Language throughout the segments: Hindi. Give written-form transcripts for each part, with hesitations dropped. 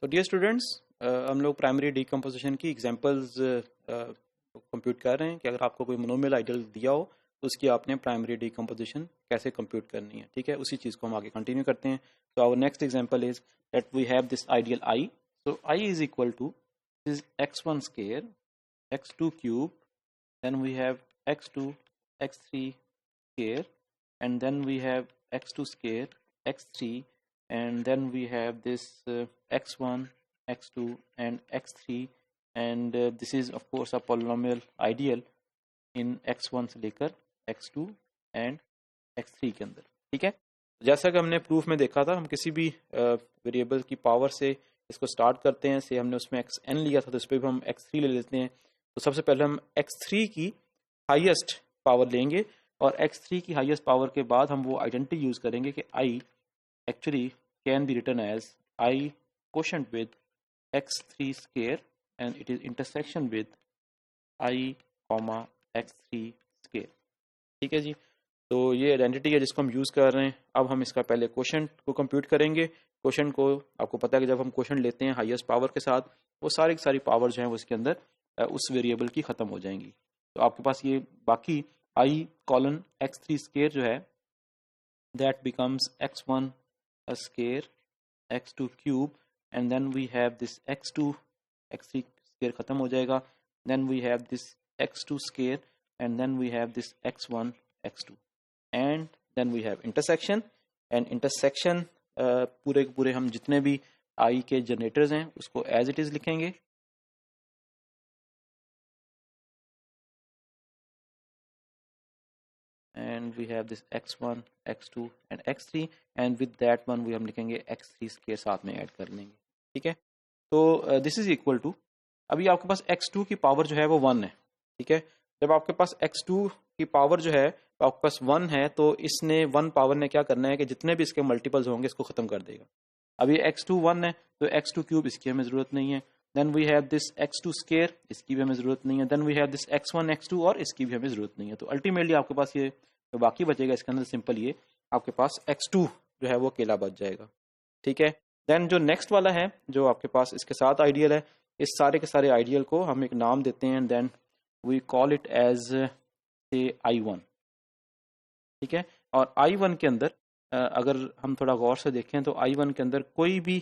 तो डियर स्टूडेंट्स, हम लोग प्राइमरी डीकम्पोजिशन की एग्जांपल्स कंप्यूट कर रहे हैं कि अगर आपको कोई मोनोमियल आइडियल दिया हो तो उसकी आपने प्राइमरी डीकम्पोजिशन कैसे कंप्यूट करनी है। ठीक है, उसी चीज़ को हम आगे कंटिन्यू करते हैं। तो our next example is that we have this ideal I. So I is equal to this x1 square, x2 cube, then we have x2 x3 square, and then we have x2 square x3, and then we have this x1 x2 and x3, and this is of course a polynomial ideal in x1 से लेकर x2 and x3 के अंदर। ठीक है, जैसा कि हमने प्रूफ में देखा था, हम किसी भी वेरिएबल की पावर से इसको स्टार्ट करते हैं। से हमने उसमें xn लिया था तो इस पर भी हम x3 ले लेते हैं। तो सबसे पहले हम x3 की हाईएस्ट पावर लेंगे और x3 की हाईएस्ट पावर के बाद हम वो आइडेंटिटी यूज करेंगे कि i actually can be written as i quotient with x3 square and it is intersection with i x3 square। ठीक है जी, तो ये आइडेंटिटी है जिसको हम यूज कर रहे हैं। अब हम इसका पहले क्वोशंट को कंप्यूट करेंगे। क्वोशंट को आपको पता है कि जब हम क्वोशंट लेते हैं हाईएस्ट पावर के साथ, वो सारी की सारी पावर जो है वो इसके अंदर उस वेरिएबल की खत्म हो जाएंगी। तो आपके पास ये बाकी i कॉलन x3 स्क्वायर जो है that becomes x1 square x2 cube, and then we have this x2 x3 square खत्म हो जाएगा, then we have this x2 square, and then we have this x1 x2, and then we have intersection. And intersection पूरे के पूरे हम जितने भी i के जनरेटर्स हैं उसको एज इट इज लिखेंगे। And we have this x1 x2 and x3, and with that one we हम लिखेंगे x3 के साथ में ऐड कर लेंगे। ठीक है, तो दिस इज इक्वल टू, अभी आपके पास x2 की पावर जो है वो 1 है। ठीक है, जब आपके पास x2 की पावर जो है आपके पास 1 है तो इसने 1 पावर ने क्या करना है कि जितने भी इसके मल्टीपल्स होंगे इसको खत्म कर देगा। अब ये x2 1 है तो x2 क्यूब इसकी हमें जरूरत नहीं है। Then we have this x2 square, इसकी भी हमें जरूरत नहीं है। Then we have this x1 x2 और इसकी भी हमें जरूरत नहीं है। तो अल्टीमेटली आपके पास ये जो बाकी बचेगा इसके अंदर सिंपल ये आपके पास x2 जो है वो अकेला बच जाएगा। ठीक है, देन जो नेक्स्ट वाला है जो आपके पास इसके साथ आइडियल है, इस सारे के सारे आइडियल को हम एक नाम देते हैं, then we call it as say i1। ठीक है, और i1 के अंदर अगर हम थोड़ा गौर से देखें तो i1 के अंदर कोई भी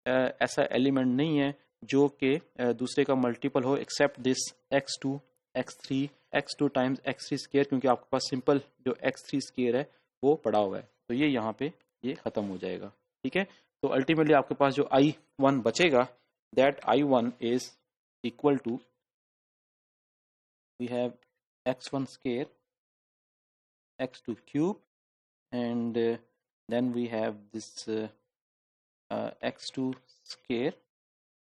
ऐसा एलिमेंट नहीं है जो कि दूसरे का मल्टीपल हो accept this x2 x3 x2 times x3 square, क्योंकि आपके पास सिंपल जो x3 स्क्वायर है वो पड़ा हुआ है। तो ये यहाँ पे ये खत्म हो जाएगा। ठीक है, तो अल्टीमेटली आपके पास जो i1 बचेगा that i1 is equal to, we have x1 square x2 cube, and then we have this x2 square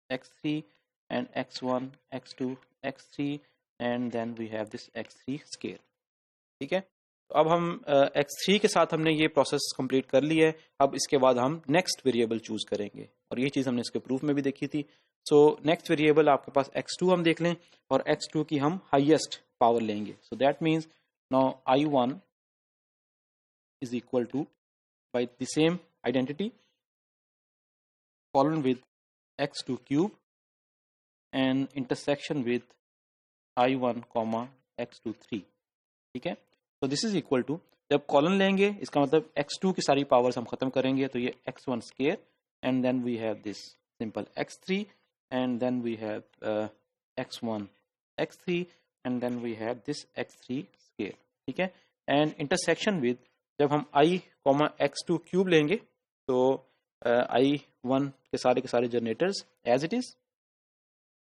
x3 and x1 x2 x3, and then we have this x3 square। ठीक है, तो अब हम x3 के साथ हमने ये प्रोसेस कंप्लीट कर ली है। अब इसके बाद हम नेक्स्ट वेरिएबल चूज करेंगे और ये चीज़ हमने इसके प्रूफ में भी देखी थी। सो नेक्स्ट वेरिएबल आपके पास x2 हम देख लें और x2 की हम हाईएस्ट पावर लेंगे। So that means now i1 is equal to, by the same identity, column with x2 cube and intersection with i1 comma x2 3। ठीक है, तो दिस इज इक्वल टू, जब कॉलन लेंगे इसका मतलब x2 की सारी पावर्स हम खत्म करेंगे तो ये x1 square, and then we have this simple x3, and then we have x1 x3, and then we have this x3 square. ठीक है, एंड इंटरसेक्शन विद, जब हम i x2 क्यूब लेंगे तो i1 के सारे जनरेटर्स एज इट इज।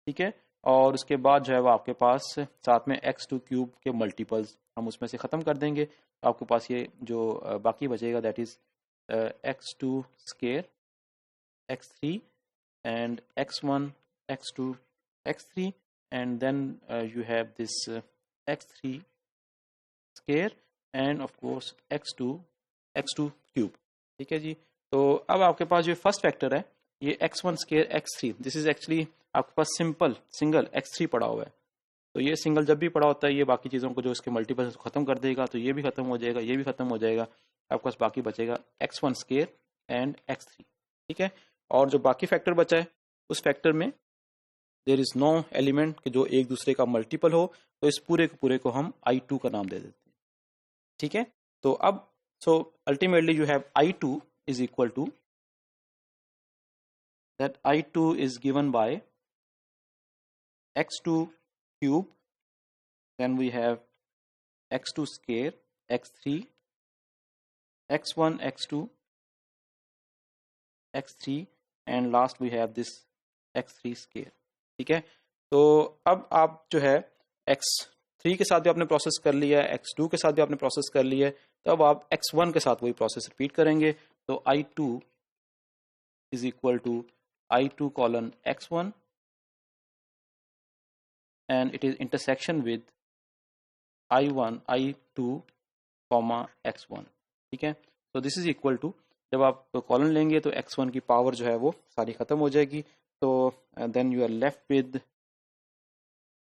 ठीक है, और उसके बाद जो है वो आपके पास साथ में x2 क्यूब के मल्टीपल्स हम उसमें से ख़त्म कर देंगे। तो आपके पास ये जो बाकी बचेगा that is x2 square x3 and x1 x2 x3, and then you have this x3 square and of course x2 cube. ठीक है जी, तो अब आपके पास जो फर्स्ट फैक्टर है ये x1 square x3, this is actually आपके पास सिंगल x3 पड़ा हुआ है। तो ये सिंगल जब भी पड़ा होता है ये बाकी चीज़ों को जो इसके मल्टीपल खत्म कर देगा, तो ये भी खत्म हो जाएगा, ये भी खत्म हो जाएगा, आपके पास बाकी बचेगा x1 स्क्वायर एंड x3। ठीक है, और जो बाकी फैक्टर बचा है उस फैक्टर में देयर इज नो एलिमेंट कि जो एक दूसरे का मल्टीपल हो, तो इस पूरे के पूरे को हम I2 का नाम दे देते हैं। ठीक है, तो अब so ultimately you have I2 is equal to that I2 is given by x2 cube, then we have x2 square, x3, x1, x2, x3 and last we have this x3 square। ठीक है, तो अब आप जो है x3 के साथ भी आपने प्रोसेस कर लिया है, x2 के साथ भी आपने प्रोसेस कर लिया है, तो अब आप x1 के साथ वही प्रोसेस रिपीट करेंगे। तो I2 is equal to I2 colon x1 and it is intersection with I1 I2 comma x1। ठीक है, तो दिस इज इक्वल टू, जब आप कॉलन लेंगे तो x1 की पावर जो है वो सारी खत्म हो जाएगी, तो then you are left with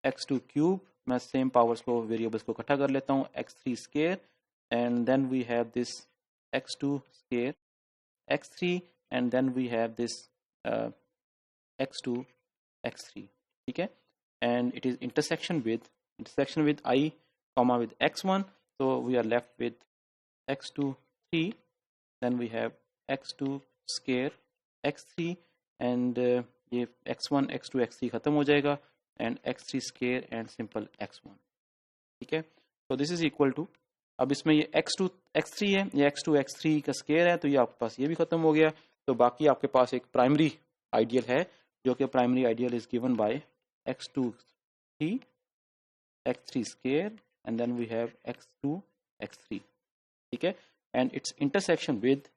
x2 cube. मैं सेम पावर्स को वेरिएबल्स को इकट्ठा कर लेता हूँ, x3 square and then we have this x2 square x3 and then we have this x2 x3। ठीक है, and it is intersection with I comma with x1, so we are left with x2 3, then we have x2 square x3 and ये x1 x2 x3 खत्म हो जाएगा and x3 square and simple x1। ठीक है, तो दिस इज इक्वल टू, अब इसमें ये x2 x3 है, ये x2 x3 का स्केयर है, तो ये आपके पास ये भी खत्म हो गया। तो बाकी आपके पास एक प्राइमरी आइडियल है, जो कि primary ideal is given by x2 3 x3 square and then we have x2 x3। ठीक है, एंड इट्स इंटरसेक्शन विद,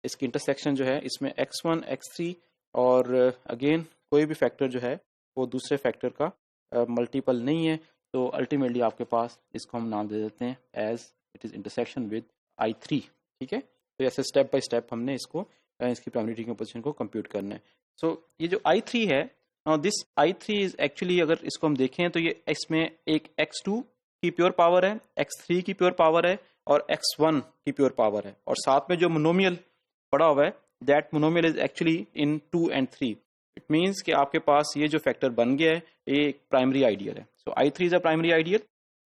इसकी इंटरसेक्शन जो है इसमें x1 x3 और अगेन कोई भी फैक्टर जो है वो दूसरे फैक्टर का मल्टीपल नहीं है, तो अल्टीमेटली आपके पास इसको हम नाम दे देते हैं as it is intersection with I3। ठीक है, तो ऐसे स्टेप बाय स्टेप हमने इसको इसकी प्राइमरी डिकम्पोजिशन को कंप्यूट करना है। सो ये जो I3 है, दिस I3 इज एक्चुअली, अगर इसको हम देखें तो ये इसमें एक x2 की प्योर पावर है, x3 की प्योर पावर है और x1 की प्योर पावर है, और साथ में जो मोनोमियल पड़ा हुआ है that monomial is actually in 2 and 3। It means कि आपके पास ये जो फैक्टर बन गया है ये एक प्राइमरी आइडियल है। सो I3 is a primary ideal,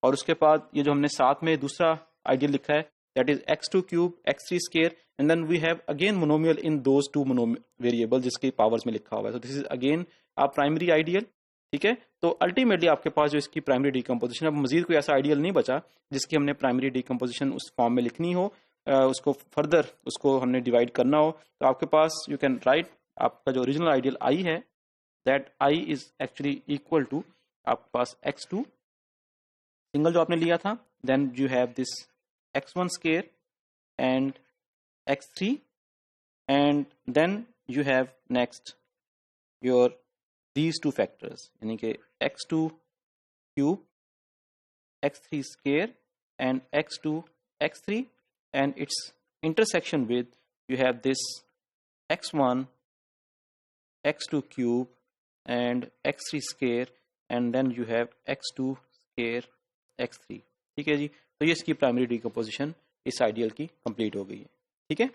और उसके बाद ये जो हमने साथ में दूसरा आइडियल लिखा है that is x2 cube x3 square and then we have again monomial in those two variable जिसके पावर्स में लिखा हुआ है, तो this is again a primary ideal. ठीक है, तो अल्टीमेटली आपके पास जो इसकी प्राइमरी डिकम्पोजिशन, अब मजीद कोई ऐसा आइडियल नहीं बचा जिसकी हमने प्राइमरी डिकम्पोजिशन उस फॉर्म में लिखनी हो, उसको फर्दर उसको हमने डिवाइड करना हो, तो आपके पास यू कैन राइट, आपका जो ओरिजिनल आइडियल I है that I is actually equal to आपके पास x2 सिंगल जो आपने लिया था, then you have this x1 square and x3 and then you have next your these two factors, यानी कि x2 cube x3 square and x2 x3 and its intersection with you have this x1 x2 cube and x3 square and then you have x2 square x3। ठीक है जी, तो ये इसकी प्राइमरी डिकम्पोजिशन इस आइडियल की कंप्लीट हो गई है। ठीक है।